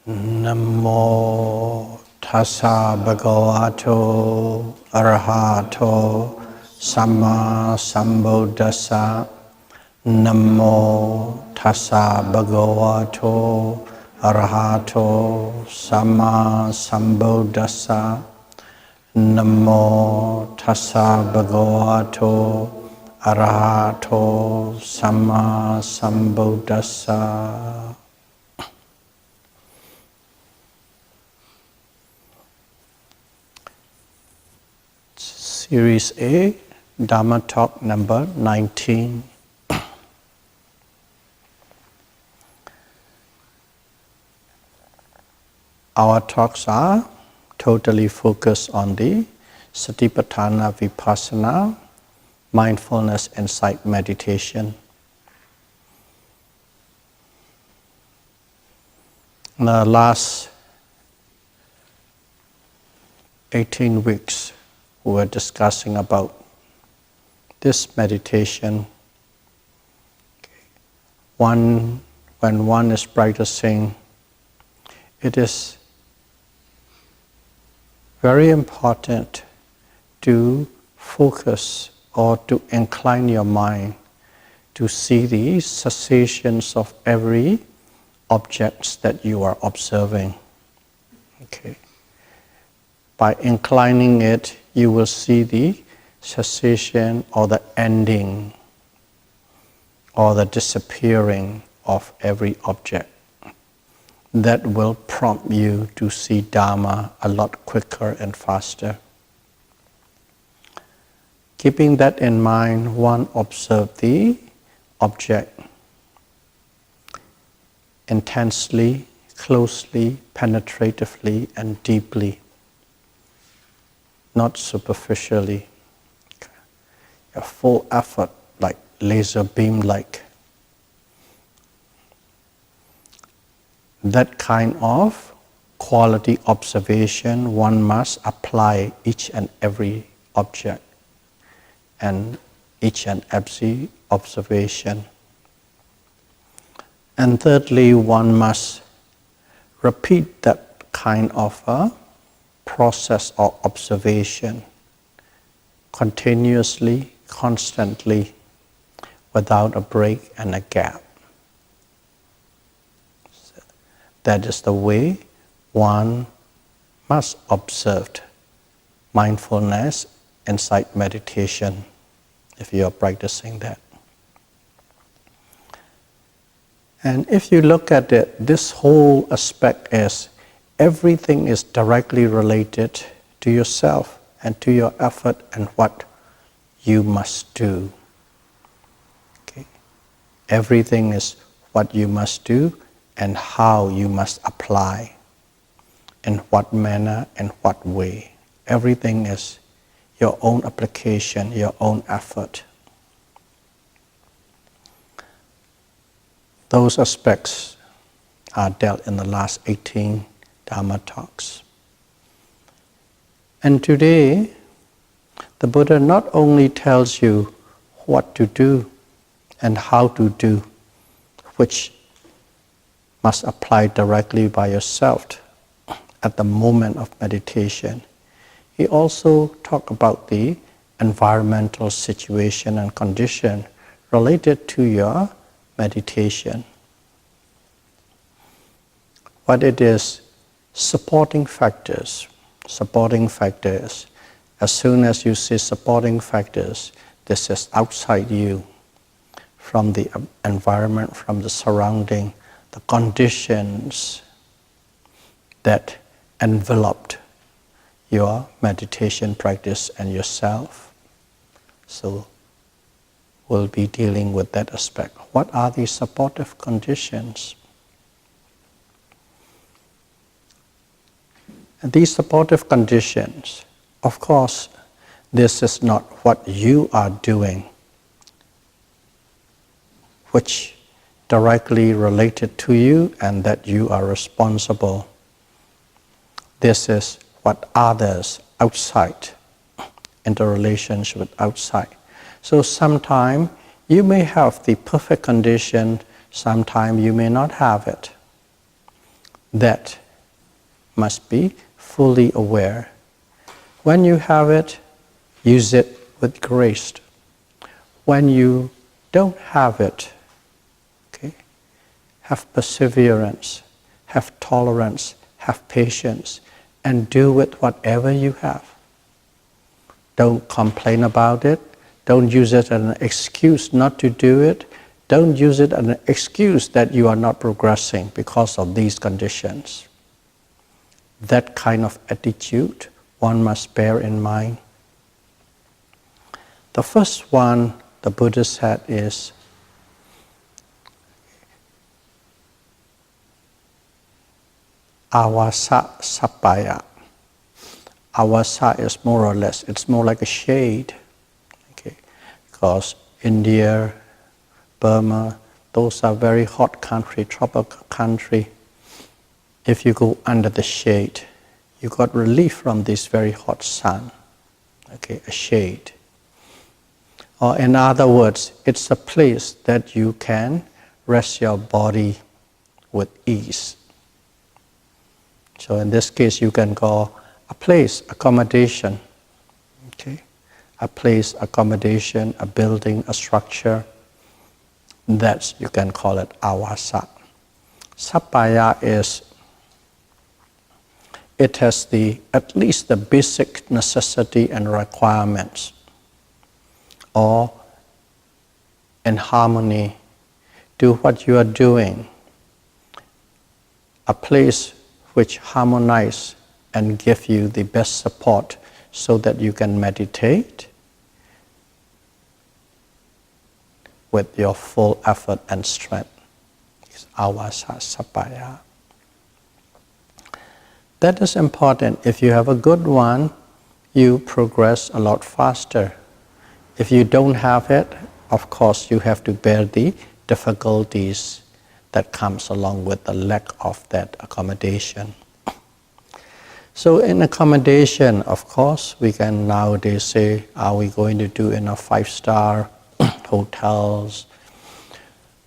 Namo tassa bhagavato arahato samma sambuddhassa. Namo tassa bhagavato arahato samma sambuddhassa. Namo tassa bhagavato arahato samma sambuddhassa. Series A, Dhamma Talk number 19. Our talks are totally focused on the Satipatthana Vipassana, mindfulness insight meditation. In the last 18 weeks, we were discussing about this meditation. When one is practicing, it is very important to focus or to incline your mind to see the cessations of every object that you are observing. Okay. By inclining it, you will see the cessation or the ending or the disappearing of every object. That will prompt you to see Dhamma a lot quicker and faster. Keeping that in mind, one observes the object intensely, closely, penetratively, and deeply. Not superficially. A full effort, like laser beam-like. That kind of quality observation, one must apply each and every object and each and every observation. And thirdly, one must repeat that kind of a process or observation continuously, constantly, without a break and a gap. That is the way one must observe mindfulness, insight meditation, if you are practicing that. And if you look at it, this whole aspect is everything is directly related to yourself and to your effort and what you must do. Okay. Everything is what you must do and how you must apply, in what manner, in what way. Everything is your own application, your own effort. Those aspects are dealt in the last 18 Dhamma talks. And today, the Buddha not only tells you what to do and how to do, which must apply directly by yourself at the moment of meditation. He also talks about the environmental situation and condition related to your meditation. What it is, supporting factors. Supporting factors. As soon as you see supporting factors, this is outside you, from the environment, from the surrounding, the conditions that enveloped your meditation practice and yourself. So we'll be dealing with that aspect. What are the supportive conditions? And these supportive conditions, of course, this is not what you are doing, which directly related to you and that you are responsible. This is what others outside, in the relationship with outside. So sometimes you may have the perfect condition, sometimes you may not have it. that must be fully aware. When you have it, use it with grace. When you don't have it, okay, have perseverance, have tolerance, have patience, and do with whatever you have. Don't complain about it. Don't use it as an excuse not to do it. Don't use it as an excuse that you are not progressing because of these conditions. That kind of attitude one must bear in mind. The first one the Buddha said is, awasa sappaya. Awasa is more or less, it's more like a shade. Okay? Because India, Burma, those are very hot country, tropical country. If you go under the shade, you got relief from this very hot sun. Okay, a shade. Or in other words, it's a place that you can rest your body with ease. So in this case, you can call a place, accommodation. Okay, a place, accommodation, a building, a structure. That's, you can call it awasa. Sappaya is, it has at least the basic necessity and requirements, or in harmony, do what you are doing. A place which harmonize and give you the best support so that you can meditate with your full effort and strength. It's awasa sappaya. That is important. If you have a good one, you progress a lot faster. If you don't have it, of course you have to bear the difficulties that comes along with the lack of that accommodation. So in accommodation, of course, we can nowadays say, are we going to do in a 5-star hotels,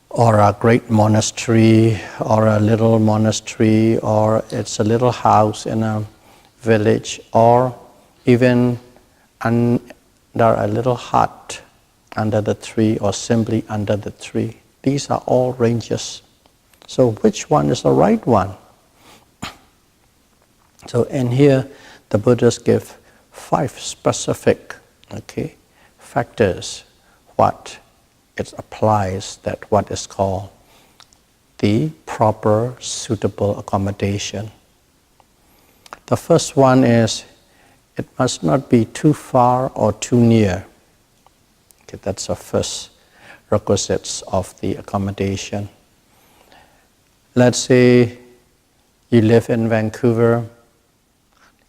or a great monastery, or a little monastery, or it's a little house in a village, or even under a little hut under the tree, or simply under the tree. These are all ranges. So which one is the right one? So in here, the Buddhas give 5 specific, okay, factors what it applies, that what is called the proper suitable accommodation. The first one is, it must not be too far or too near. Okay, that's the first requisites of the accommodation. Let's say you live in Vancouver.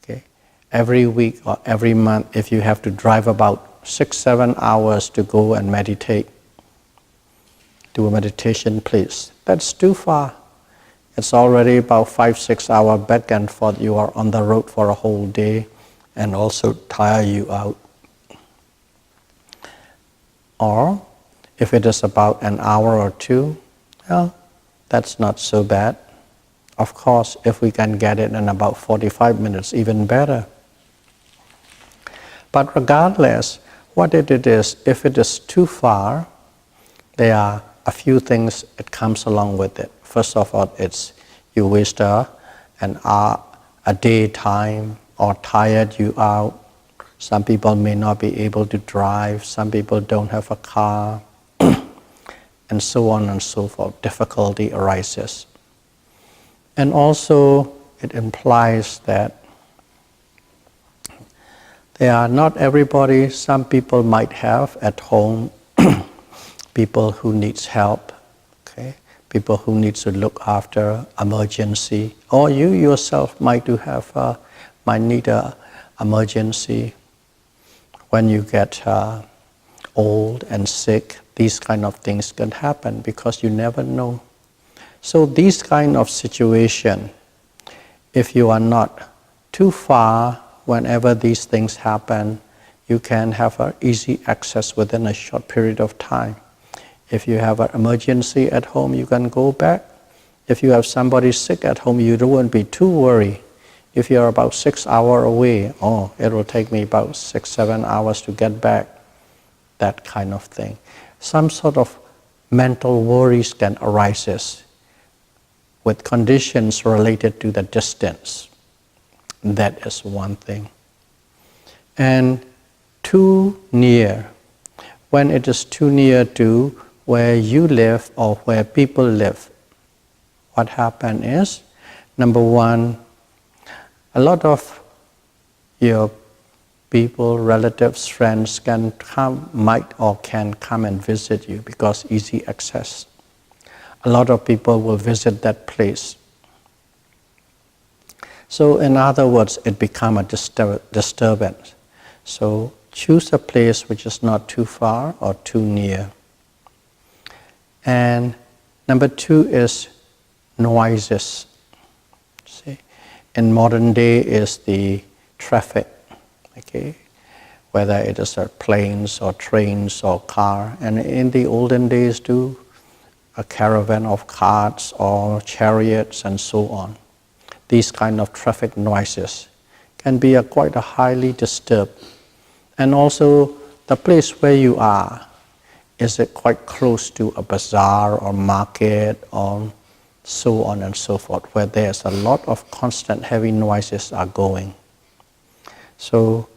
Okay, every week or every month, if you have to drive about 6-7 hours to go and meditate, do a meditation place, that's too far. It's already about 5-6 hours back and forth. You are on the road for a whole day and also tire you out. Or if it is about an hour or two, well, that's not so bad. Of course, if we can get it in about 45 minutes, even better. But regardless, what it is, if it is too far, there are a few things that comes along with it. First of all, it's you waste a day time, or tired you out. Some people may not be able to drive, some people don't have a car, and so on and so forth. Difficulty arises. And also, it implies that they are not everybody. Some people might have at home people who needs help, okay? People who needs to look after emergency, or you yourself might need a emergency when you get old and sick. These kind of things can happen because you never know. So these kind of situation, if you are not too far, whenever these things happen, you can have an easy access within a short period of time. If you have an emergency at home, you can go back. If you have somebody sick at home, you don't want to be too worried. If you're about 6 hours away, oh, it will take me about 6, 7 hours to get back. That kind of thing. Some sort of mental worries can arise with conditions related to the distance. That is one thing. And too near. When it is too near to where you live or where people live, what happens is, number one, a lot of your people, relatives, friends might or can come and visit you because easy access. A lot of people will visit that place. So in other words, it becomes a disturbance. So choose a place which is not too far or too near. And number two is noises. See, in modern day is the traffic, okay? Whether it is planes or trains or car, and in the olden days too, a caravan of carts or chariots and so on. These kind of traffic noises can be quite a highly disturbed. And also the place where you are, is it quite close to a bazaar or market or so on and so forth, where there's a lot of constant heavy noises are going. So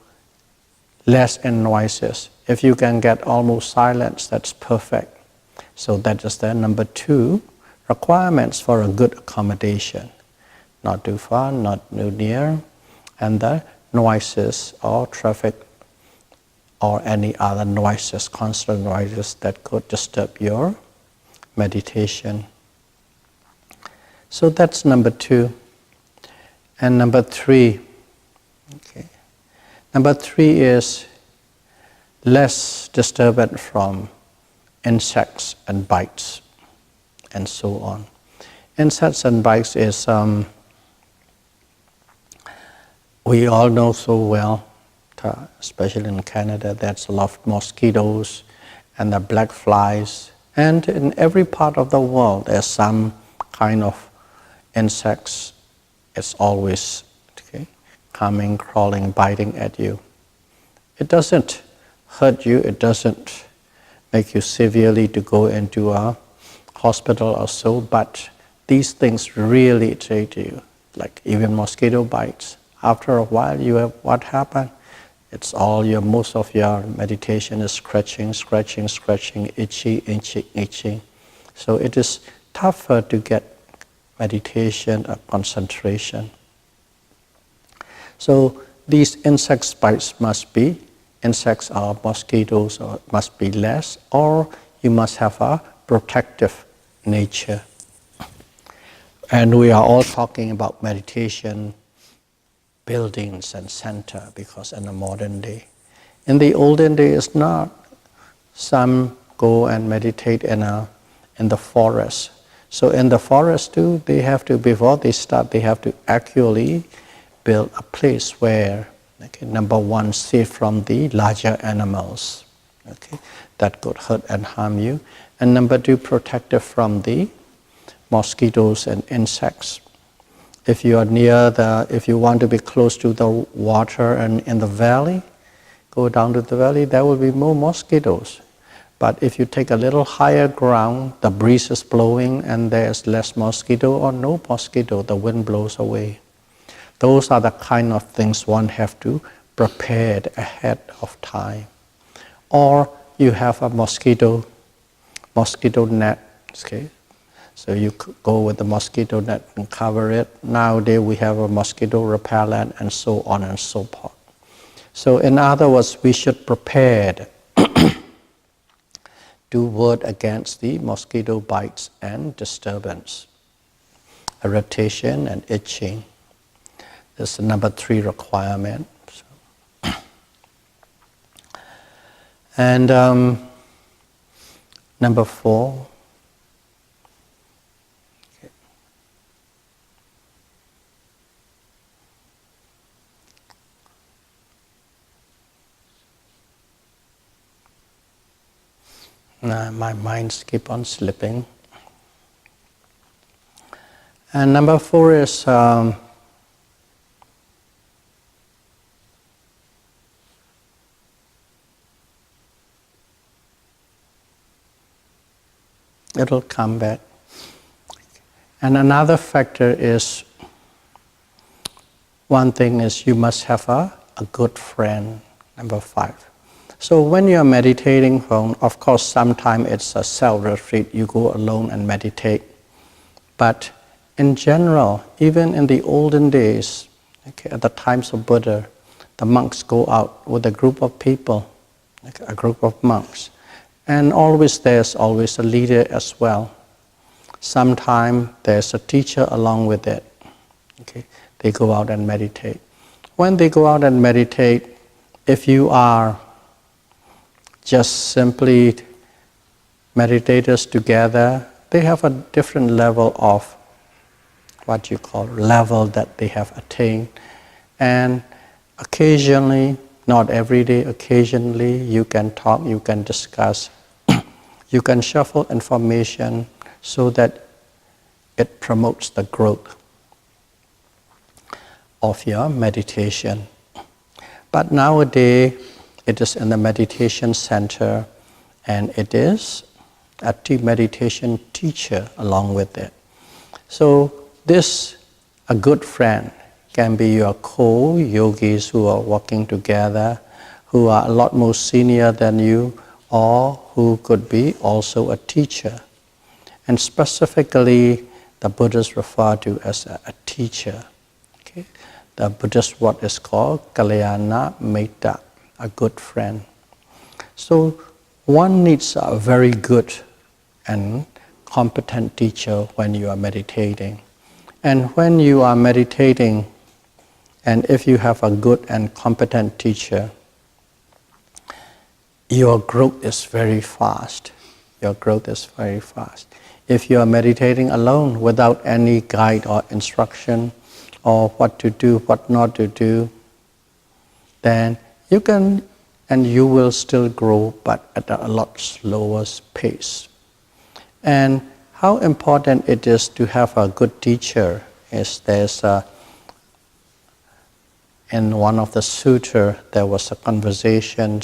less in noises. If you can get almost silence, that's perfect. So that is the number two requirements for a good accommodation. Not too far, not too near, and the noises or traffic or any other noises, constant noises that could disturb your meditation. So that's number two. And number three, okay. Number three is less disturbance from insects and bites and so on. Insects and bites is, we all know so well, especially in Canada, there's a lot of mosquitoes and the black flies. And in every part of the world, there's some kind of insects. It's always coming, crawling, biting at you. It doesn't hurt you. It doesn't make you severely to go into a hospital or so, but these things really irritate you, like even mosquito bites. After a while, you have what happened? It's most of your meditation is scratching, itchy. So it is tougher to get meditation or concentration. So these insect bites insects or mosquitoes must be less, or you must have a protective nature. And we are all talking about meditation buildings and center, because in the modern day. In the olden day, it's not. Some go and meditate in the forest. So in the forest too, before they start, they have to actually build a place where, number one, safe from the larger animals, that could hurt and harm you. And number two, protected from the mosquitoes and insects. If you want to be close to the water and in the valley, go down to the valley, there will be more mosquitoes. But if you take a little higher ground, the breeze is blowing and there's less mosquito or no mosquito, the wind blows away. Those are the kind of things one have to prepare ahead of time. Or you have a mosquito net, So you go with the mosquito net and cover it. Nowadays we have a mosquito repellent and so on and so forth. So in other words, we should prepare to ward against the mosquito bites and disturbance, irritation and itching. This is the number three requirement. And number four, my minds keep on slipping. And number 4 is it'll come back. And another factor is, one thing is you must have a good friend, number 5. So when you're meditating, of course sometimes it's a self-retreat, you go alone and meditate. But in general, even in the olden days, at the times of Buddha, the monks go out with a group of people, a group of monks. And there's always a leader as well. Sometimes there's a teacher along with it. They go out and meditate. When they go out and meditate, if you are just simply meditators together, they have a different level of level that they have attained. And occasionally, not every day, occasionally you can talk, you can discuss, you can shuffle information so that it promotes the growth of your meditation. But nowadays, it is in the meditation center, and it is a meditation teacher along with it. So a good friend can be your co-yogis who are working together, who are a lot more senior than you, or who could be also a teacher. And specifically, the Buddhists refer to as a teacher. The Buddhist word is called Kalyana Mitta, a good friend. So one needs a very good and competent teacher when you are meditating. And when you are meditating, and if you have a good and competent teacher, your growth is very fast. Your growth is very fast. If you are meditating alone without any guide or instruction, or what to do, what not to do, then you can and you will still grow, but at a lot slower pace. And how important it is to have a good teacher is in one of the sutras there was a conversation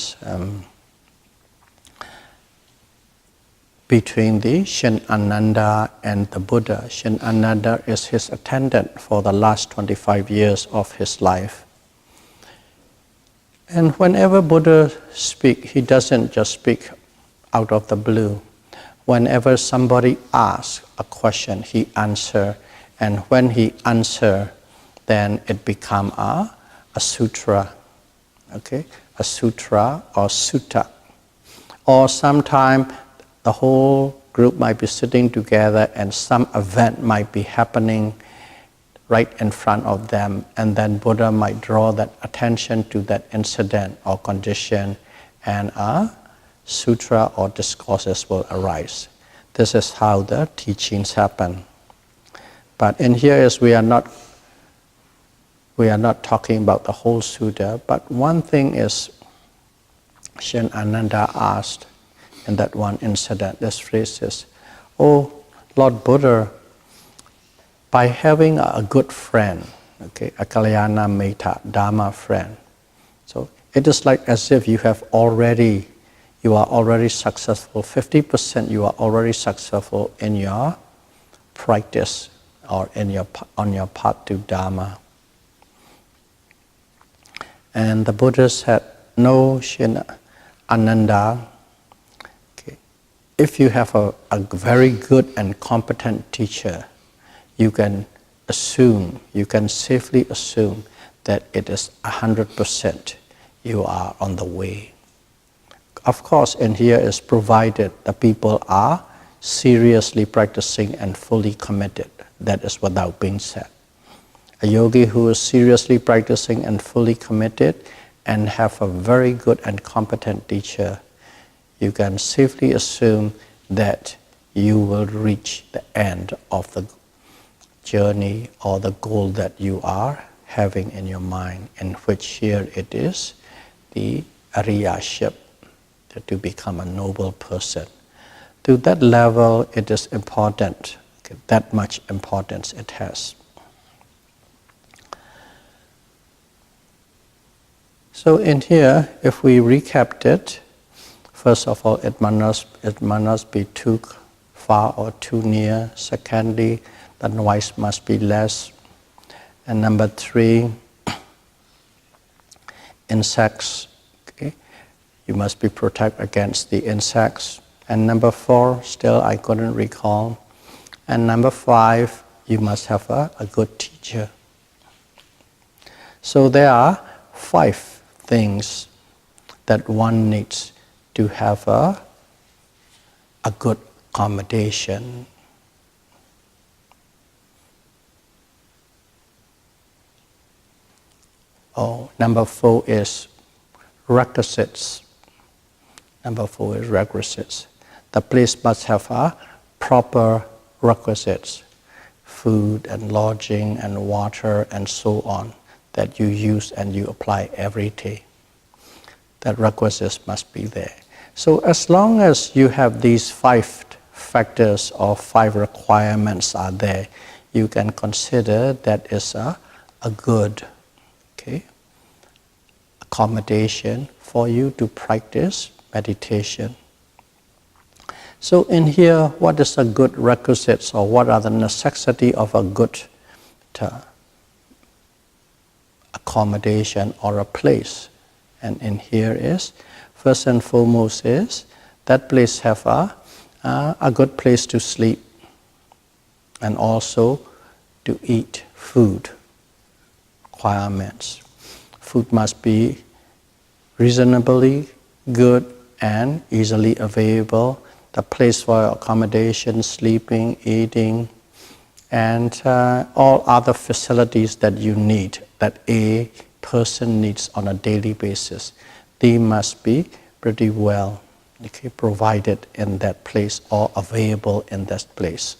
between the Shin Ananda and the Buddha. Shin Ananda is his attendant for the last 25 years of his life. And whenever Buddha speaks, he doesn't just speak out of the blue. Whenever somebody asks a question, he answers. And when he answers, then it becomes a sutra. A sutra or sutta. Or sometimes the whole group might be sitting together and some event might be happening right in front of them, and then Buddha might draw that attention to that incident or condition, and a sutra or discourses will arise. This is how the teachings happen. But in here is we are not talking about the whole sutta, but one thing is Shin Ananda asked in that one incident, this phrase is, "Oh, Lord Buddha, by having a good friend, a Kalyana Mitta, Dhamma friend, so it is like as if you are already successful, 50% you are already successful in your practice or on your path to Dhamma." And the Buddha said, "No, Shin Ananda, if you have a very good and competent teacher, you can safely assume that it is 100% you are on the way." Of course, in here is provided the people are seriously practicing and fully committed. That is without being said. A yogi who is seriously practicing and fully committed and have a very good and competent teacher, you can safely assume that you will reach the end of the journey or the goal that you are having in your mind, in which here it is the Ariyaship, to become a noble person. To that level, it is important Okay, that much importance it has. So in here, if we recap it, first of all, it must not be too far or too near. Secondly, the noise must be less. And number 3, insects. Okay? You must be protected against the insects. And number 4, still I couldn't recall. And number 5, you must have a good teacher. So there are 5 things that one needs to have a good accommodation. Number 4 is requisites. Number 4 is requisites. The place must have a proper requisites, food and lodging and water and so on, that you use and you apply every day. That requisites must be there. So as long as you have these 5 factors or 5 requirements are there, you can consider that is a good accommodation for you to practice meditation. So in here, what is a good requisites, or what are the necessity of a good accommodation or a place? And in here is, first and foremost is, that place have a good place to sleep and also to eat food requirements. Food must be reasonably good and easily available. The place for accommodation, sleeping, eating, and all other facilities that you need, that a person needs on a daily basis, they must be pretty well provided in that place or available in that place.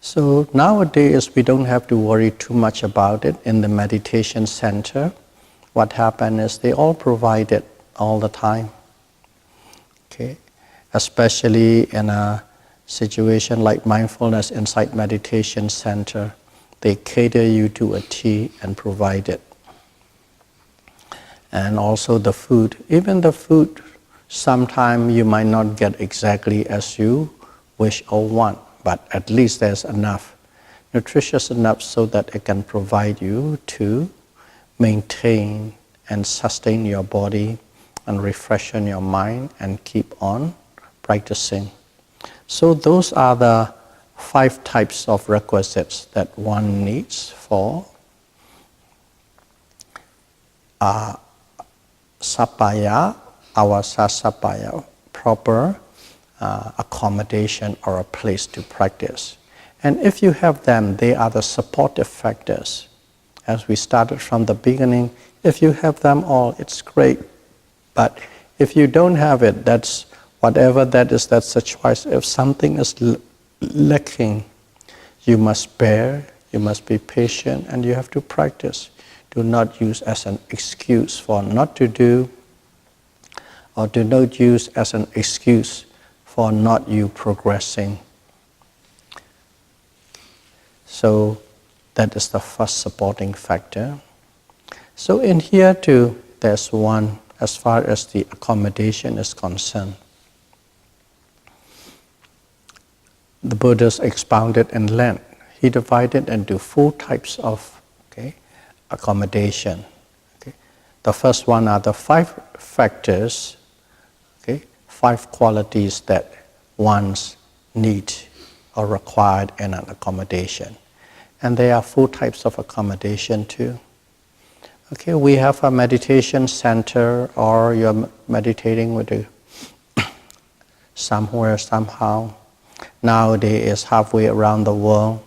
So nowadays we don't have to worry too much about it. In the meditation center, what happens is they all provide it all the time. Okay, especially in a situation like mindfulness inside meditation center, they cater you to a T and provide it. And also the food, even the food, sometimes you might not get exactly as you wish or want, but at least there's enough, nutritious enough so that it can provide you to maintain and sustain your body and refreshen your mind and keep on practicing. So those are the 5 types of requisites that one needs for sapaya, awasa sapaya, proper accommodation or a place to practice. And if you have them, they are the supportive factors. As we started from the beginning, if you have them all, it's great. But if you don't have it, that's whatever that is, that's a choice. If something is lacking, you must bear, you must be patient, and you have to practice. Do not use as an excuse for not to do, or do not use as an excuse for not you progressing. So that is the first supporting factor. So in here too, there's one as far as the accommodation is concerned. The Buddha's expounded in length. He divided into 4 types of accommodation. The first one are the 5 factors, 5 qualities that one's need or required in an accommodation. And there are 4 types of accommodation too. We have a meditation center, or you're meditating with somewhere, somehow. Nowadays it's halfway around the world.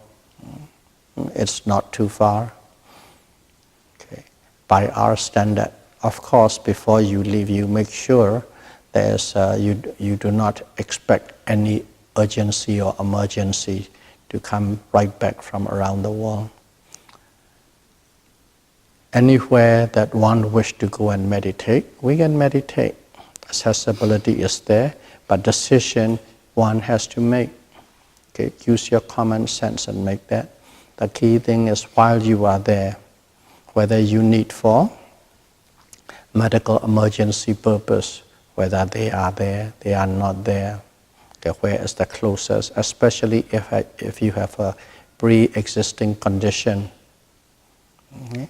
It's not too far. By our standard, of course, before you leave, you make sure there's you do not expect any urgency or emergency to come right back from around the world. Anywhere that one wish to go and meditate, we can meditate. Accessibility is there, but decision one has to make. Okay, use your common sense and make that. The key thing is while you are there, whether you need for medical emergency purpose, whether they are there, they are not there, okay, where is the closest, especially if you have a pre-existing condition, okay,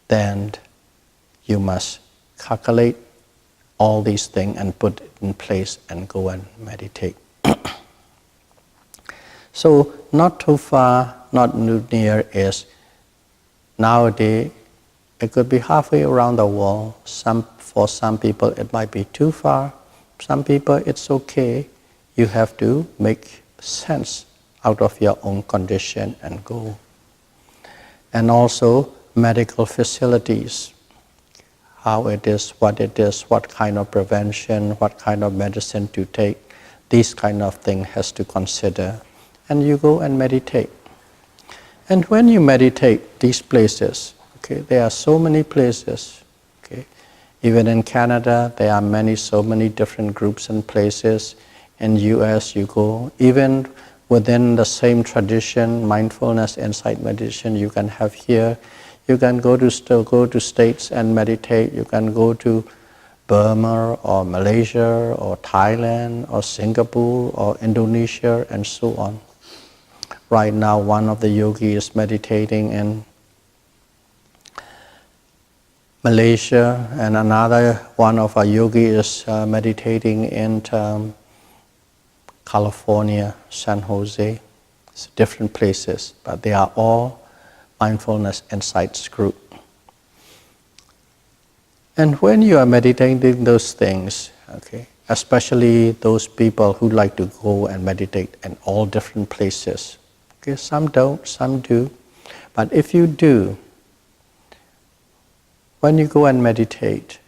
then you must calculate all these things and put it in place and go and meditate. So not too far, not too near is nowadays it could be halfway around the world. For some people it might be too far. Some people it's okay. You have to make sense out of your own condition and go. And also medical facilities, how it is, what kind of prevention, what kind of medicine to take, these kind of things has to consider. And you go and meditate. And when you meditate these places, okay, there are so many places. Okay, even in Canada, there are so many different groups and places. In US, you go, even within the same tradition, mindfulness, insight meditation, you can have here. You can go to states and meditate. You can go to Burma or Malaysia or Thailand or Singapore or Indonesia and so on. Right now, one of the yogis is meditating in Malaysia, and another one of our yogis is meditating in California, San Jose. It's different places, but they are all mindfulness insights group. And when you are meditating those things, okay, especially those people who like to go and meditate in all different places, okay, some don't, some do, but if you do, when you go and meditate,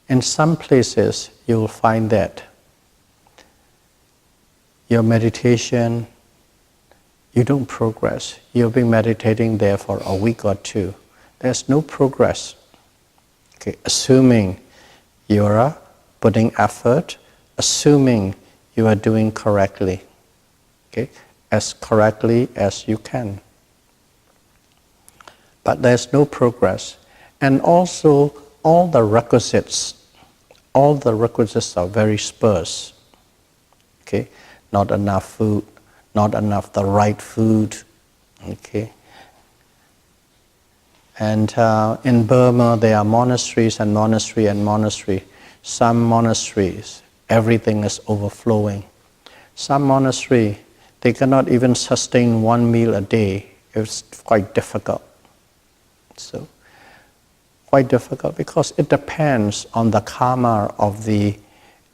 in some places you will find that your meditation, you don't progress. You've been meditating there for a week or two. There's no progress. Okay, assuming you are putting effort, assuming you are doing correctly, okay, as correctly as you can. But there's no progress. And also, all the requisites are very sparse. Okay, not enough food, not enough the right food. Okay. And in Burma, there are monasteries and monastery. Some monasteries, everything is overflowing. Some monastery, they cannot even sustain one meal a day. It's quite difficult. So, quite difficult because it depends on the karma of the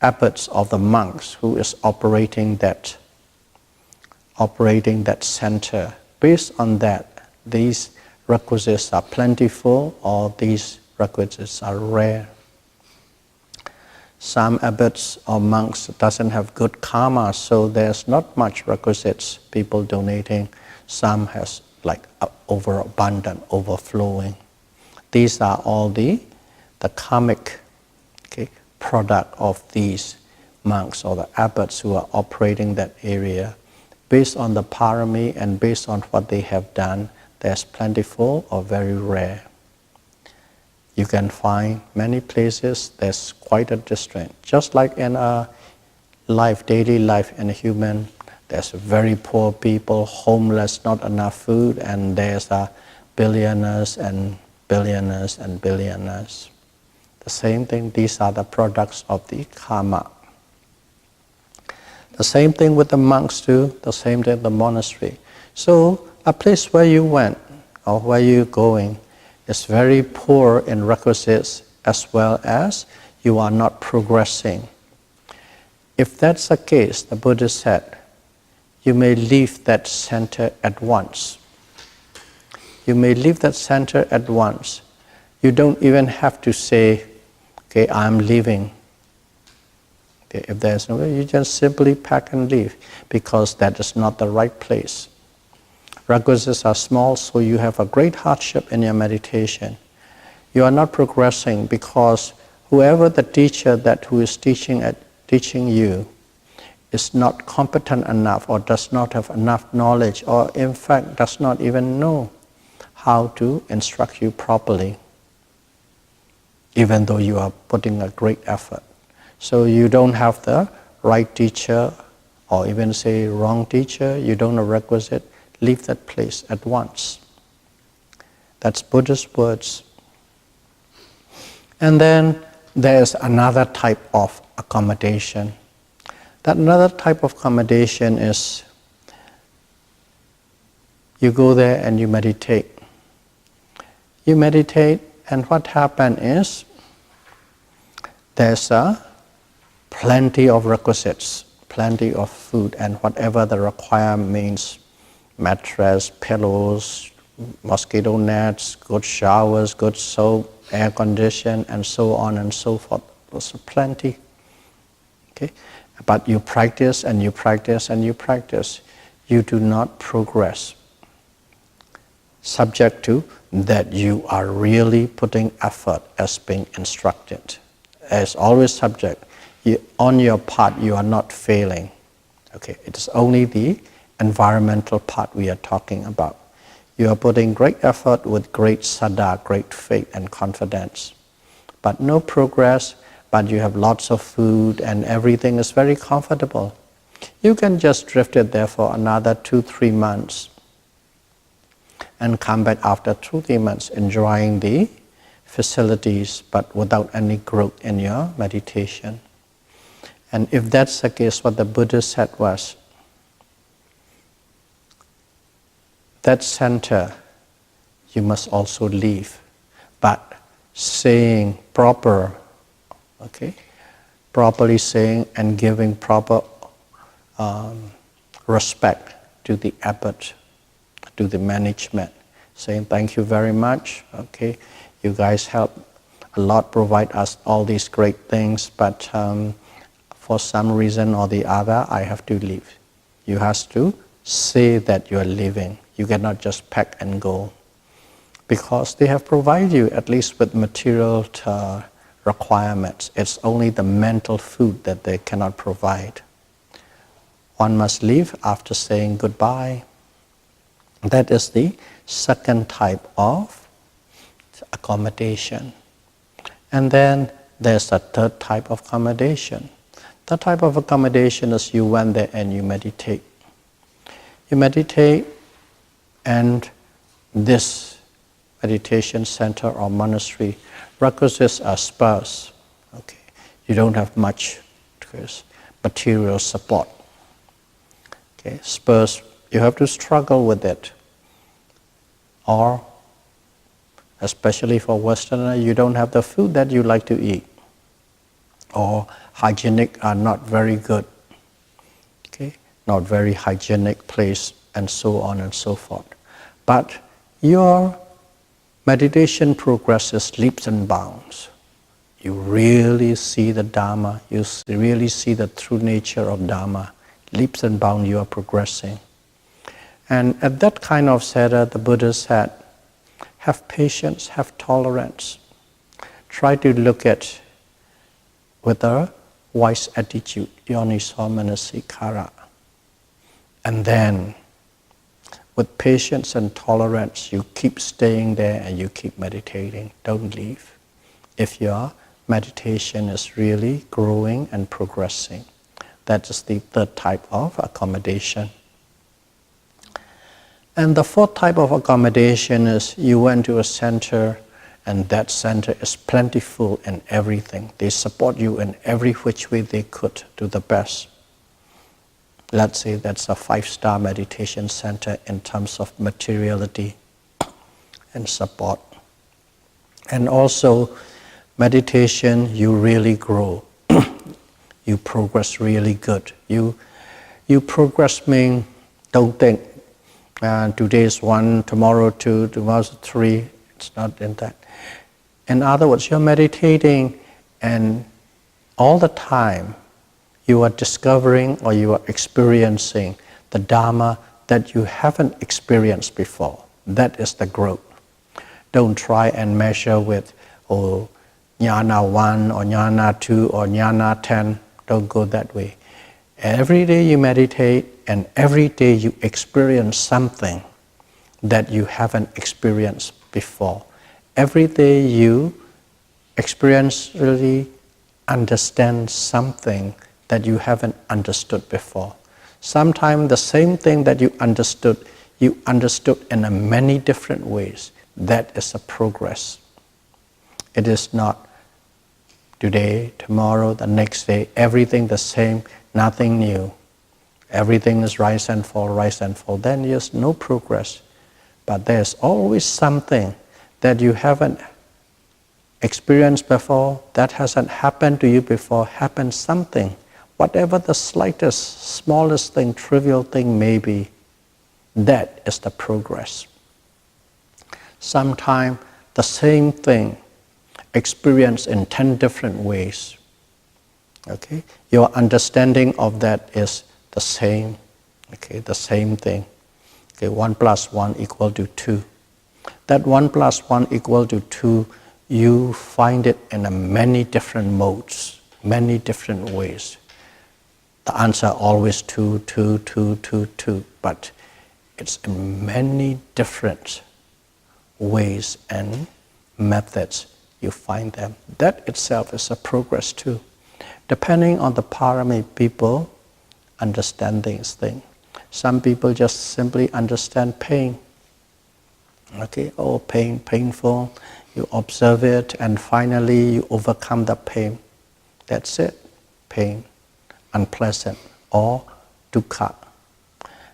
abbots, of the monks who is operating that center. Based on that, these requisites are plentiful or these requisites are rare. Some abbots or monks doesn't have good karma, so there's not much requisites, people donating. Some has like overabundant, overflowing. These are all the karmic, okay, product of these monks or the abbots who are operating that area. Based on the parami and based on what they have done, there's plentiful or very rare. You can find many places there's quite a distance. Just like in a life, daily life in a human, there's very poor people, homeless, not enough food, and there's billionaires and billionaires and billionaires. The same thing, these are the products of the karma. The same thing with the monks too, the same thing with the monastery. So a place where you went or where you're going is very poor in requisites as well as you are not progressing. If that's the case, the Buddha said, you may leave that center at once. You may leave that center at once. You don't even have to say, okay, I'm leaving. Okay, if there's no way, you just simply pack and leave because that is not the right place. Requisites are small, so you have a great hardship in your meditation. You are not progressing because whoever the teacher who is teaching you is not competent enough or does not have enough knowledge or in fact does not even know how to instruct you properly, even though you are putting a great effort. So you don't have the right teacher or even say wrong teacher, you don't have requisite, leave that place at once. That's Buddhist words. And then there's another type of accommodation. That another type of accommodation is you go there and you meditate. You meditate, and what happens is there's plenty of requisites, plenty of food, and whatever the requirement means, mattress, pillows, mosquito nets, good showers, good soap, air condition, and so on and so forth. There's plenty. Okay? But you practice and you practice and you practice. You do not progress. Subject to that you are really putting effort as being instructed. As always subject. On your part, you are not failing. Okay? It is only the environmental part we are talking about. You are putting great effort with great saddha, great faith and confidence. But no progress, but you have lots of food and everything is very comfortable. You can just drift it there for another 2-3 months and come back after 2-3 months enjoying the facilities but without any growth in your meditation. And if that's the case, what the Buddha said was, that center you must also leave, but saying properly saying and giving proper respect to the abbot, to the management, saying thank you very much, okay, you guys help a lot, provide us all these great things, but for some reason or the other I have to leave. You have to say that you are leaving. You cannot just pack and go, because they have provided you at least with material requirements. It's only the mental food that they cannot provide. One must leave after saying goodbye. That is the second type of accommodation. And then there's a third type of accommodation. The type of accommodation is you went there and you meditate. You meditate, and this meditation center or monastery requisites are sparse. Okay, you don't have much material support. Okay, sparse, you have to struggle with it. Or, especially for Westerner, you don't have the food that you like to eat. Or hygienic are not very good. Okay, not very hygienic place, and so on and so forth. But your meditation progresses leaps and bounds. You really see the Dhamma, you really see the true nature of Dhamma. Leaps and bounds you are progressing. And at that kind of center, the Buddha said, have patience, have tolerance. Try to look at with a wise attitude, yoniso manasikara. And then, with patience and tolerance, you keep staying there and you keep meditating. Don't leave. If your meditation is really growing and progressing, that is the third type of accommodation. And the fourth type of accommodation is you went to a center and that center is plentiful in everything. They support you in every which way they could to the best. Let's say that's a 5-star meditation center in terms of materiality and support. And also, meditation, you really grow. You progress really good. You progress mean, don't think, today is 1, tomorrow 2, tomorrow 3. It's not in that. In other words, you're meditating and all the time, you are discovering or you are experiencing the Dhamma that you haven't experienced before. That is the growth. Don't try and measure with, jnana 1 or jnana 2 or jnana 10. Don't go that way. Every day you meditate and every day you experience something that you haven't experienced before. Every day you experientially understand something that you haven't understood before. Sometimes the same thing that you understood in a many different ways. That is a progress. It is not today, tomorrow, the next day, everything the same, nothing new. Everything is rise and fall, rise and fall. Then there's no progress. But there's always something that you haven't experienced before, that hasn't happened to you before, happens something. Whatever the slightest, smallest thing, trivial thing may be, that is the progress. Sometimes the same thing experienced in 10 different ways. Okay? Your understanding of that is the same. Okay, the same thing. Okay, 1 + 1 = 2. That 1 + 1 = 2, you find it in a many different modes, many different ways. The answer always 2, 2, 2, 2, 2, but it's in many different ways and methods you find them. That itself is a progress too. Depending on the parami, people understand these things. Some people just simply understand pain. Okay, oh, pain, painful. You observe it and finally you overcome the pain. That's it. Pain, unpleasant, or dukkha.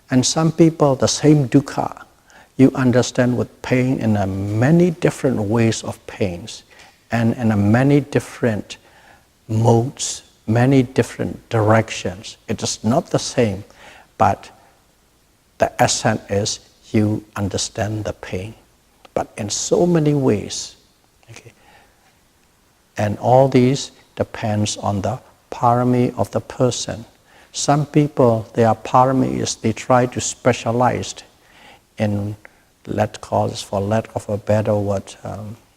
And some people, the same dukkha, you understand with pain in a many different ways of pains and in a many different modes, many different directions. It is not the same, but the essence is you understand the pain, but in so many ways. Okay? And all these depends on the parami of the person. Some people, their parami is they try to specialize in, let's call this for lack of a better word,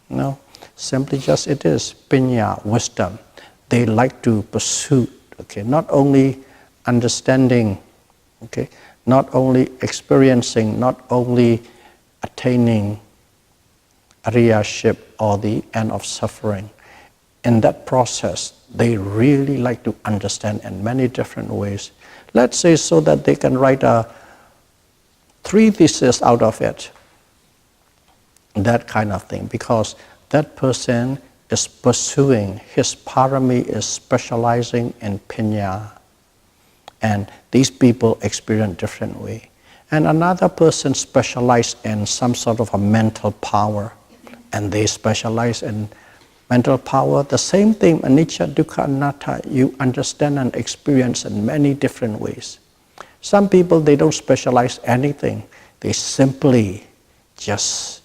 no, simply just it is pinya, wisdom. They like to pursue, okay, not only understanding, okay, not only experiencing, not only attaining ariyaship or the end of suffering. In that process, they really like to understand in many different ways. Let's say so that they can write 3 theses out of it. That kind of thing, because that person is pursuing, his parami is specializing in pinya. And these people experience different way. And another person specializes in some sort of a mental power, and they specialize in mental power. The same thing, anicca, dukkha, anatta, you understand and experience in many different ways. Some people, they don't specialize anything. They simply just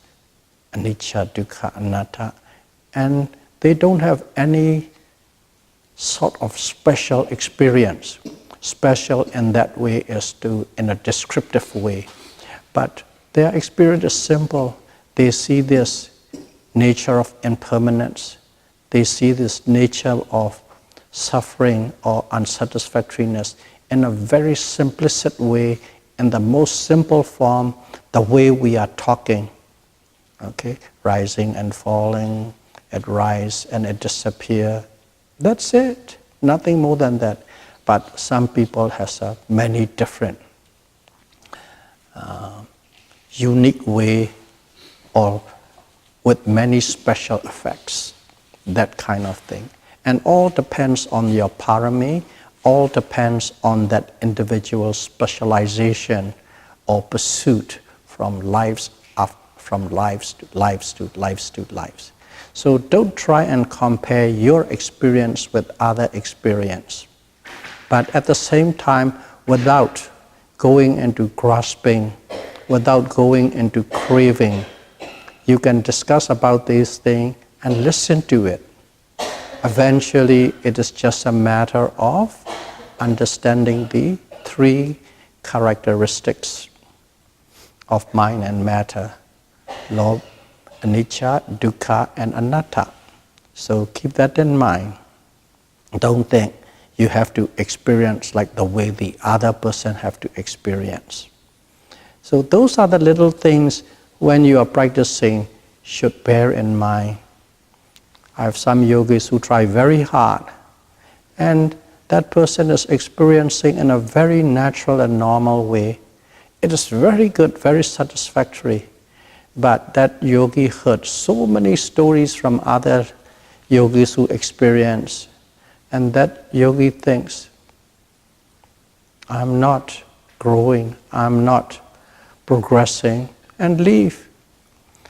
anicca, dukkha, anatta, and they don't have any sort of special experience. Special in that way is in a descriptive way. But their experience is simple. They see this nature of impermanence. They see this nature of suffering or unsatisfactoriness in a very simplistic way, in the most simple form, the way we are talking. Okay, rising and falling, it rise and it disappear. That's it. Nothing more than that. But some people has a many different unique way or with many special effects, that kind of thing. And all depends on your parami, all depends on that individual specialization or pursuit from lives to lives. So don't try and compare your experience with other experience. But at the same time, without going into grasping, without going into craving, you can discuss about these things and listen to it. Eventually, it is just a matter of understanding the 3 characteristics of mind and matter: lobha, anicca, dukkha, and anatta. So keep that in mind. Don't think You have to experience like the way the other person have to experience. So those are the little things when you are practicing should bear in mind. I have some yogis who try very hard, and that person is experiencing in a very natural and normal way. It is very good, very satisfactory. But that yogi heard so many stories from other yogis who experience, and that yogi thinks, I'm not growing, I'm not progressing, and leave.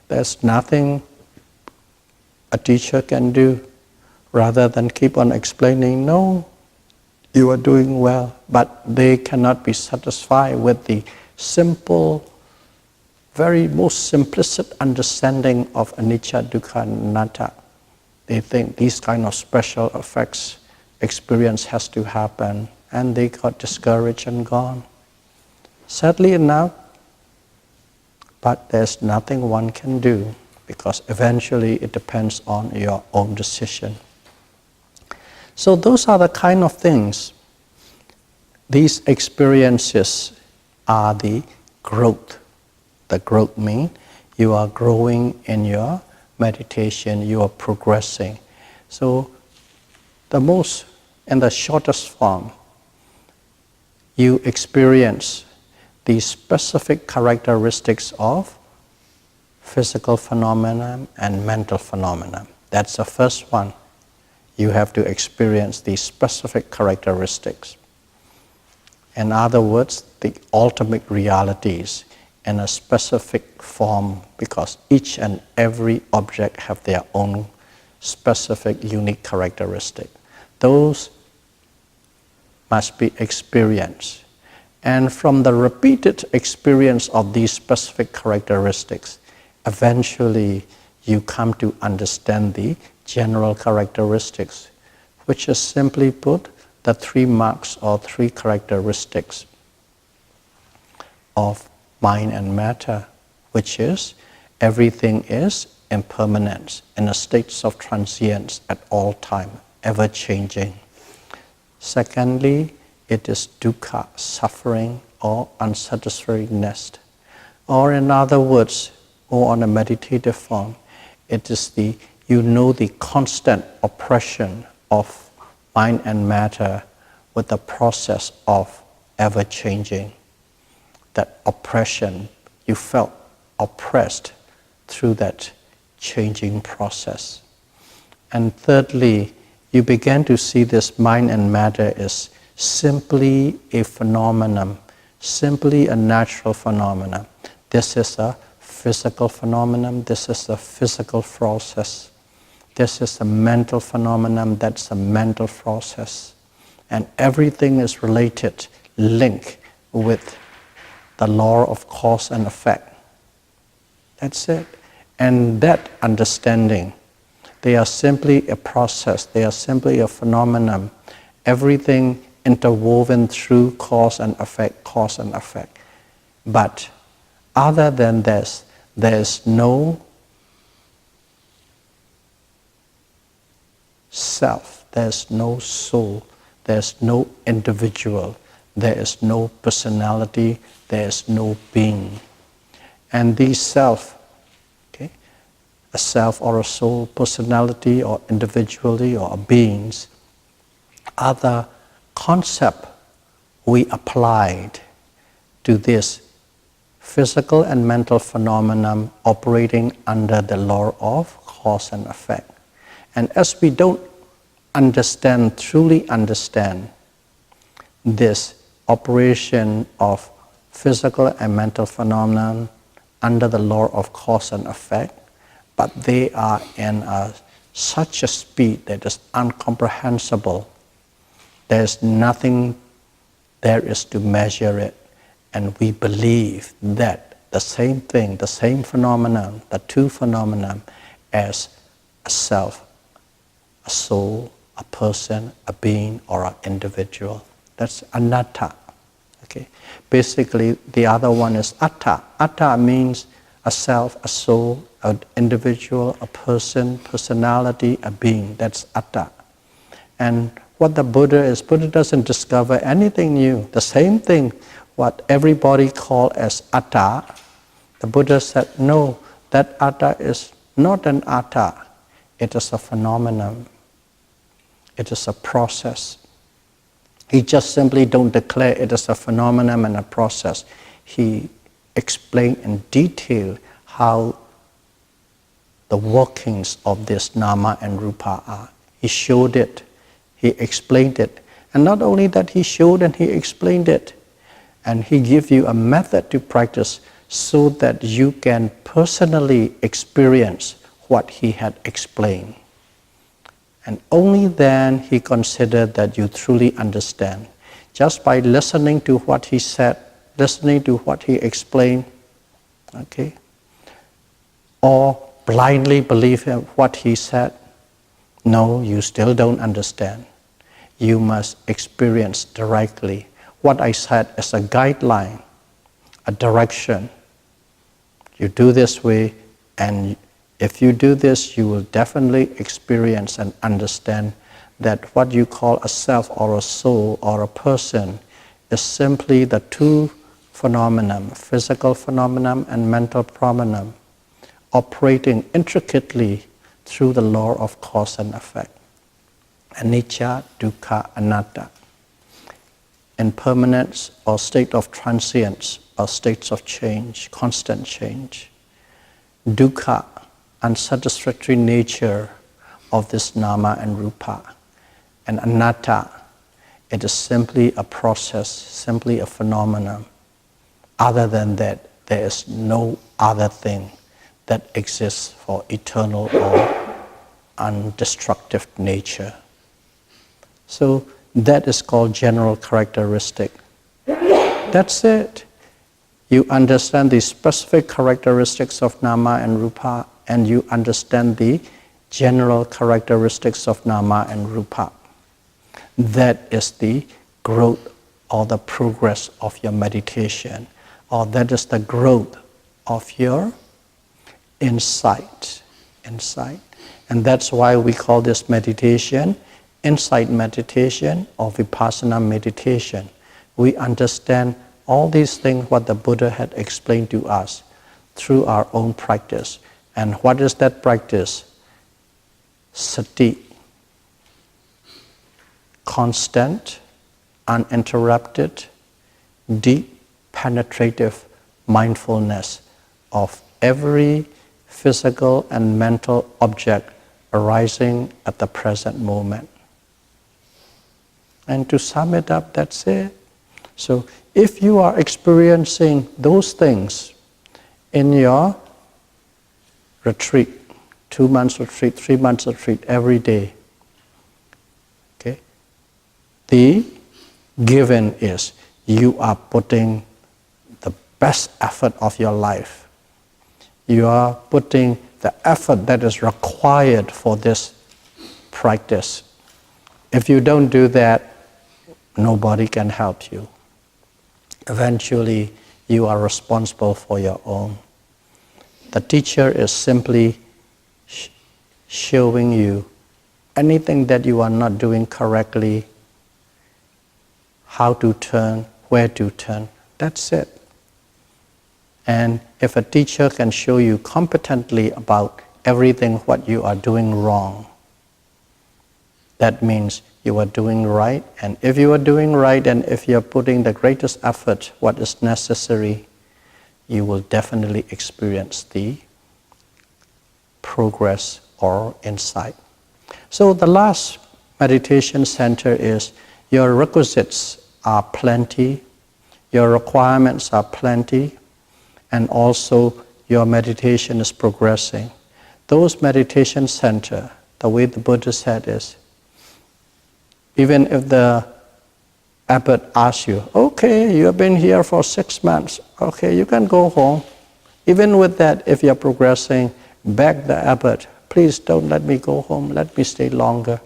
There's nothing a teacher can do rather than keep on explaining, no, you are doing well, but they cannot be satisfied with the simple, very most simplistic understanding of anicca, dukkha, anatta. They think these kind of special effects, experience has to happen, and they got discouraged and gone. Sadly enough, but there's nothing one can do, because eventually it depends on your own decision. So those are the kind of things. These experiences are the growth. The growth means you are growing in your meditation, you are progressing. So in the shortest form, you experience the specific characteristics of physical phenomena and mental phenomena. That's the first one. You have to experience these specific characteristics. In other words, the ultimate realities in a specific form, because each and every object have their own specific, unique characteristic. Those must be experienced. And from the repeated experience of these specific characteristics, eventually you come to understand the general characteristics, which is simply put the 3 marks or 3 characteristics of mind and matter, which is everything is impermanence, in a state of transience at all time, ever changing. Secondly, it is dukkha, suffering or unsatisfactoriness. Or in other words, or on a meditative form, it is the constant oppression of mind and matter with the process of ever changing. That oppression, you felt oppressed through that changing process. And thirdly, you began to see this mind and matter as simply a phenomenon, simply a natural phenomenon. This is a physical phenomenon, this is a physical process. This is a mental phenomenon, that's a mental process. And everything is related, linked with the law of cause and effect. That's it. And that understanding, they are simply a process, they are simply a phenomenon. Everything interwoven through cause and effect, cause and effect. But other than this, there is no self, there is no soul, there is no individual, there is no personality, there is no being. And these self, a self or a soul, personality or individuality or beings, are the concept we applied to this physical and mental phenomenon operating under the law of cause and effect. And as we don't truly understand this operation of physical and mental phenomenon under the law of cause and effect, but they are in such a speed that is incomprehensible. There is nothing there is to measure it. And we believe that the same thing, the same phenomenon, the two phenomena as a self, a soul, a person, a being, or an individual. That's anatta. Okay. Basically, the other one is atta. Atta means a self, a soul, an individual, a person, personality, a being. That's atta. And what the Buddha is. Buddha doesn't discover anything new. The same thing, what everybody call as atta. The Buddha said, no, that atta is not an atta. It is a phenomenon. It is a process. He just simply don't declare it as a phenomenon and a process. He explained in detail how the workings of this nama and rupa are. He showed it. He explained it. And not only that, he showed and he explained it. And he gave you a method to practice so that you can personally experience what he had explained. And only then he considered that you truly understand. Just by listening to what he said, listening to what he explained, okay, or blindly believe him what he said, no, you still don't understand. You must experience directly. What I said is a guideline, a direction. You do this way, and if you do this, you will definitely experience and understand that what you call a self or a soul or a person is simply the two phenomena, physical phenomenon and mental phenomenon, operating intricately through the law of cause and effect. Anicca, dukkha, anatta. Impermanence or state of transience or states of change, constant change. Dukkha, unsatisfactory nature of this nama and rupa. And anatta, it is simply a process, simply a phenomenon. Other than that, there is no other thing that exists for eternal or undestructive nature. So that is called general characteristic. That's it. You understand the specific characteristics of nama and rupa, and you understand the general characteristics of nama and rupa. That is the growth or the progress of your meditation, or that is the growth of your insight. And that's why we call this meditation insight meditation or vipassana meditation. We understand all these things what the Buddha had explained to us through our own practice. And what is that practice? Sati. Constant, uninterrupted, deep, penetrative mindfulness of every physical and mental object arising at the present moment. And to sum it up, that's it. So if you are experiencing those things in your retreat, 2 months retreat, 3 months retreat, every day, okay, the given is you are putting the best effort of your life. You are putting the effort that is required for this practice. If you don't do that, nobody can help you. Eventually, you are responsible for your own. The teacher is simply showing you anything that you are not doing correctly, how to turn, where to turn. That's it. And if a teacher can show you competently about everything what you are doing wrong, that means you are doing right. And if you are doing right, and if you are putting the greatest effort, what is necessary, you will definitely experience the progress or insight. So the last meditation center is your requisites are plenty, your requirements are plenty, and also your meditation is progressing. Those meditation center, the way the Buddha said is, even if the abbot asks you, okay, you have been here for 6 months, okay, you can go home. Even with that, if you're progressing, beg the abbot, please don't let me go home, let me stay longer.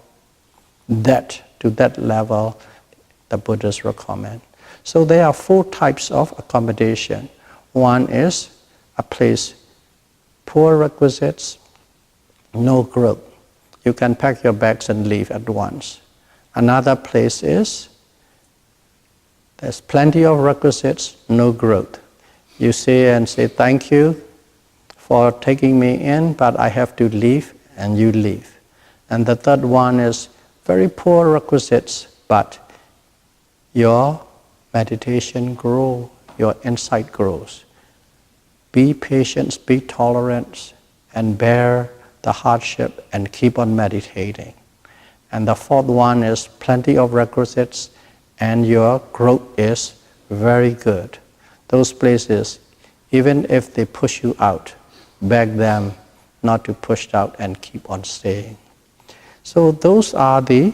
That, to that level, the Buddhas recommend. So there are 4 types of accommodation. One is a place, poor requisites, no growth. You can pack your bags and leave at once. Another place is, there's plenty of requisites, no growth. You say and say, thank you for taking me in, but I have to leave, and you leave. And the third one is very poor requisites, but your meditation grows, your insight grows. Be patient, be tolerant, and bear the hardship and keep on meditating. And the fourth one is plenty of requisites and your growth is very good. Those places, even if they push you out, beg them not to push out and keep on staying. So those are the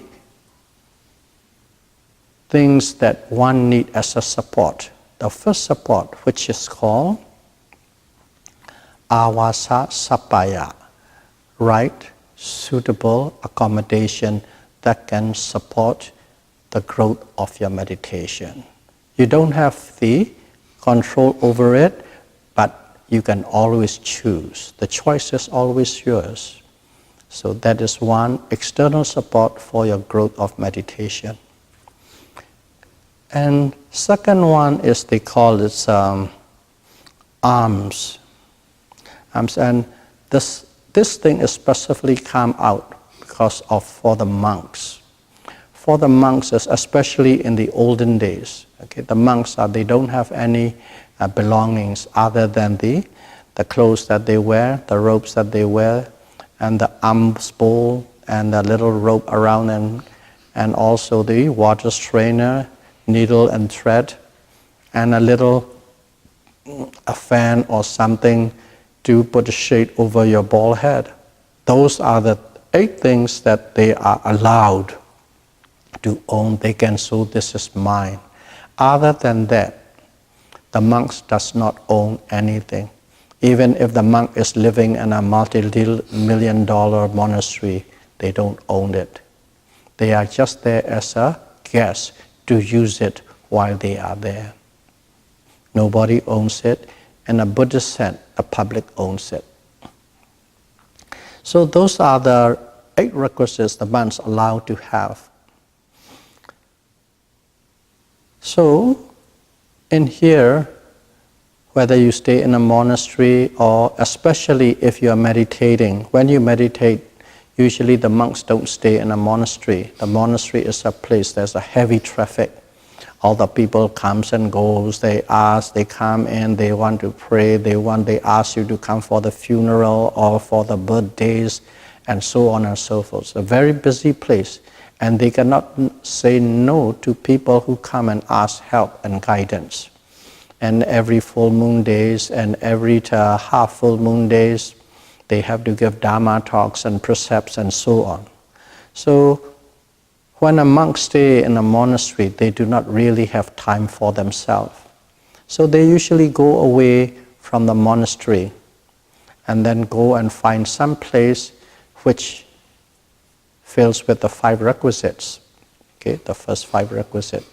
things that one needs as a support. The first support, which is called awasa sapaya, right, suitable accommodation that can support the growth of your meditation. You don't have the control over it, but you can always choose. The choice is always yours. So that is one external support for your growth of meditation. And second one is, they call it alms. And this thing especially come out because of for the monks. For the monks, especially in the olden days, okay, the monks they don't have any belongings other than the clothes that they wear, the robes that they wear, and the alms bowl and the little rope around, and also the water strainer, needle and thread, and a fan or something to put a shade over your bald head. Those are the 8 things that they are allowed to own. They can say, this is mine. Other than that, the monks does not own anything. Even if the monk is living in a multi-million-dollar monastery, they don't own it. They are just there as a guest to use it while they are there. Nobody owns it. In a Buddhist sense, the public owns it. So those are the 8 requisites the monks are allowed to have. So in here, whether you stay in a monastery or especially if you are meditating, when you meditate, usually the monks don't stay in a monastery. The monastery is a place, there's a heavy traffic. All the people comes and goes, they ask, they come in, they want to pray, they ask you to come for the funeral or for the birthdays, and so on and so forth. It's a very busy place, and they cannot say no to people who come and ask help and guidance. And every full moon days and every half full moon days, they have to give Dhamma talks and precepts and so on. So when a monk stays in a monastery, they do not really have time for themselves. So they usually go away from the monastery and then go and find some place which fills with the 5 requisites. Okay, the first 5 requisites.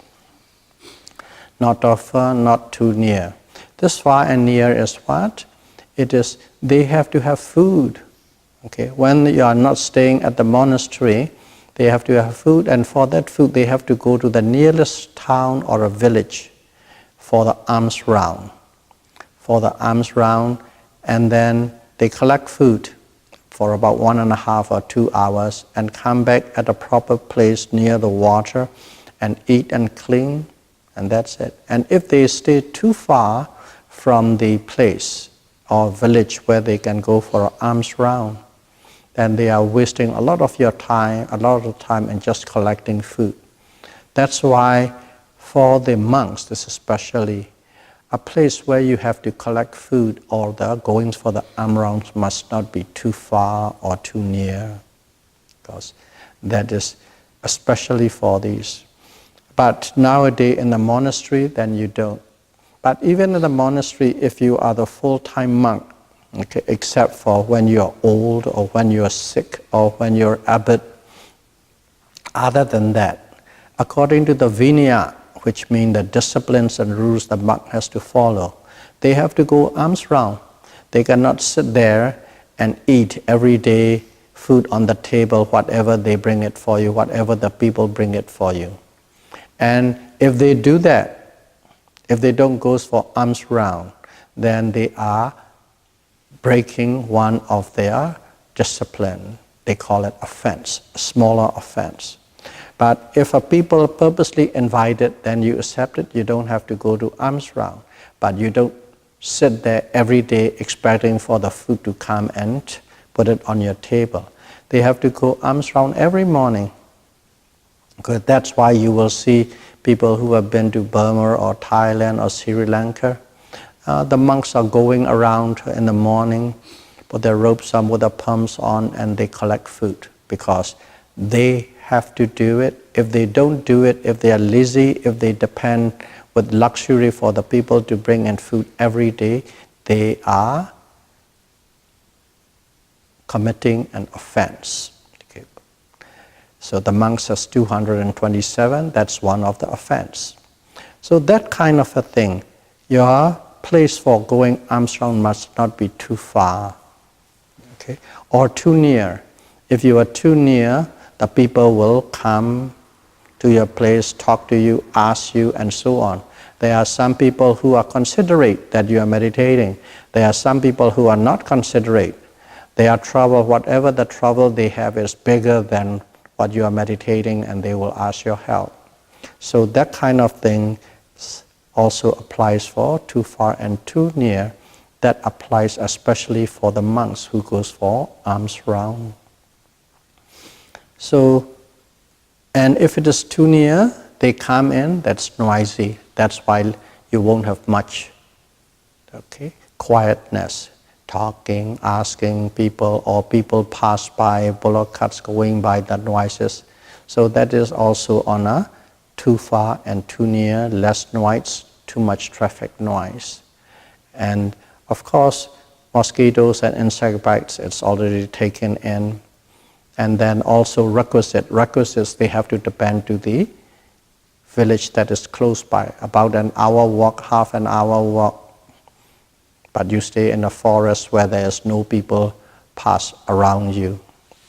Not too far, not too near. This far and near is what? It is, they have to have food. Okay, when you are not staying at the monastery, they have to have food, and for that food they have to go to the nearest town or a village for the alms round. For the alms round, and then they collect food for about 1.5 or 2 hours and come back at a proper place near the water and eat and clean, and that's it. And if they stay too far from the place or village where they can go for an alms round, then they are wasting a lot of time in just collecting food. That's why for the monks, this is especially a place where you have to collect food, or the goings for the alms rounds must not be too far or too near, because that is especially for these. But nowadays in the monastery, then you don't. But even in the monastery, if you are the full-time monk, okay, except for when you're old or when you're sick or when you're abbot. Other than that, according to the Vinaya, which means the disciplines and rules the monk has to follow, they have to go alms round. They cannot sit there and eat every day food on the table, whatever they bring it for you, whatever the people bring it for you. And if they do that, if they don't go for alms round, then they are breaking one of their discipline. They call it offense, a smaller offense. But if a people purposely invite it, then you accept it. You don't have to go to alms round. But you don't sit there every day expecting for the food to come and put it on your table. They have to go alms round every morning. Because that's why you will see people who have been to Burma or Thailand or Sri Lanka. The monks are going around in the morning, put their robes on with their pumps on, and they collect food because they have to do it. If they don't do it, if they are lazy, if they depend with luxury for the people to bring in food every day, they are committing an offense. Okay. So the monk says 227, that's one of the offense. So that kind of a thing, your place for going alms round must not be too far, okay, or too near. If you are too near, the people will come to your place, talk to you, ask you, and so on. There are some people who are considerate that you are meditating. There are some people who are not considerate. They are troubled. Whatever the trouble they have is bigger than what you are meditating, and they will ask your help. So that kind of thing also applies for too far and too near. That applies especially for the monks who goes for alms round. So, and if it is too near, they come in, that's noisy. That's why you won't have much, okay, quietness, talking, asking people, or people pass by, bullock carts going by, the noises. So that is also on a too far and too near, less noise, too much traffic noise. And of course, mosquitoes and insect bites, it's already taken in. And then also requisites, they have to depend to the village that is close by, about an hour walk, half an hour walk. But you stay in a forest where there's no people pass around you,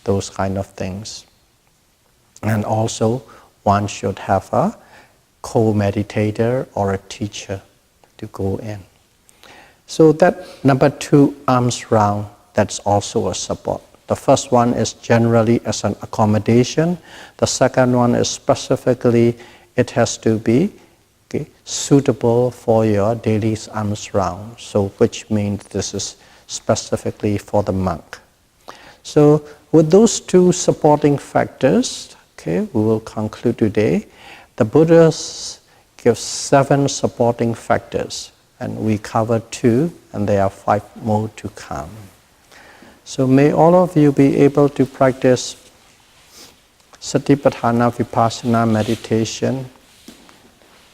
those kind of things. And also, one should have a co-meditator or a teacher to go in. So that number 2, alms round, that's also a support. The first one is generally as an accommodation. The second one is specifically, it has to be suitable for your daily alms round. So which means this is specifically for the monk. So with those 2 supporting factors, we will conclude today. The Buddhas give 7 supporting factors, and we cover 2, and there are 5 more to come. So may all of you be able to practice Satipatthana Vipassana meditation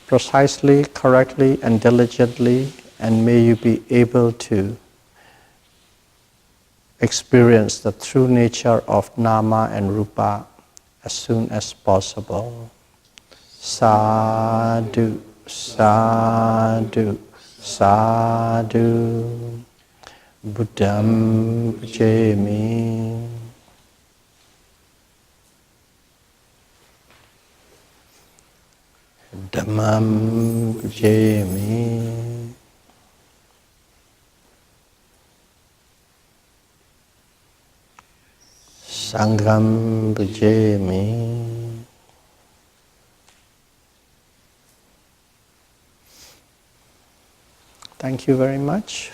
precisely, correctly, and diligently, and may you be able to experience the true nature of Nama and Rupa as soon as possible. Sadhu, sadhu, sadhu. Buddham Pujami. Dhammam Pujami. Sangham Pujami. Thank you very much.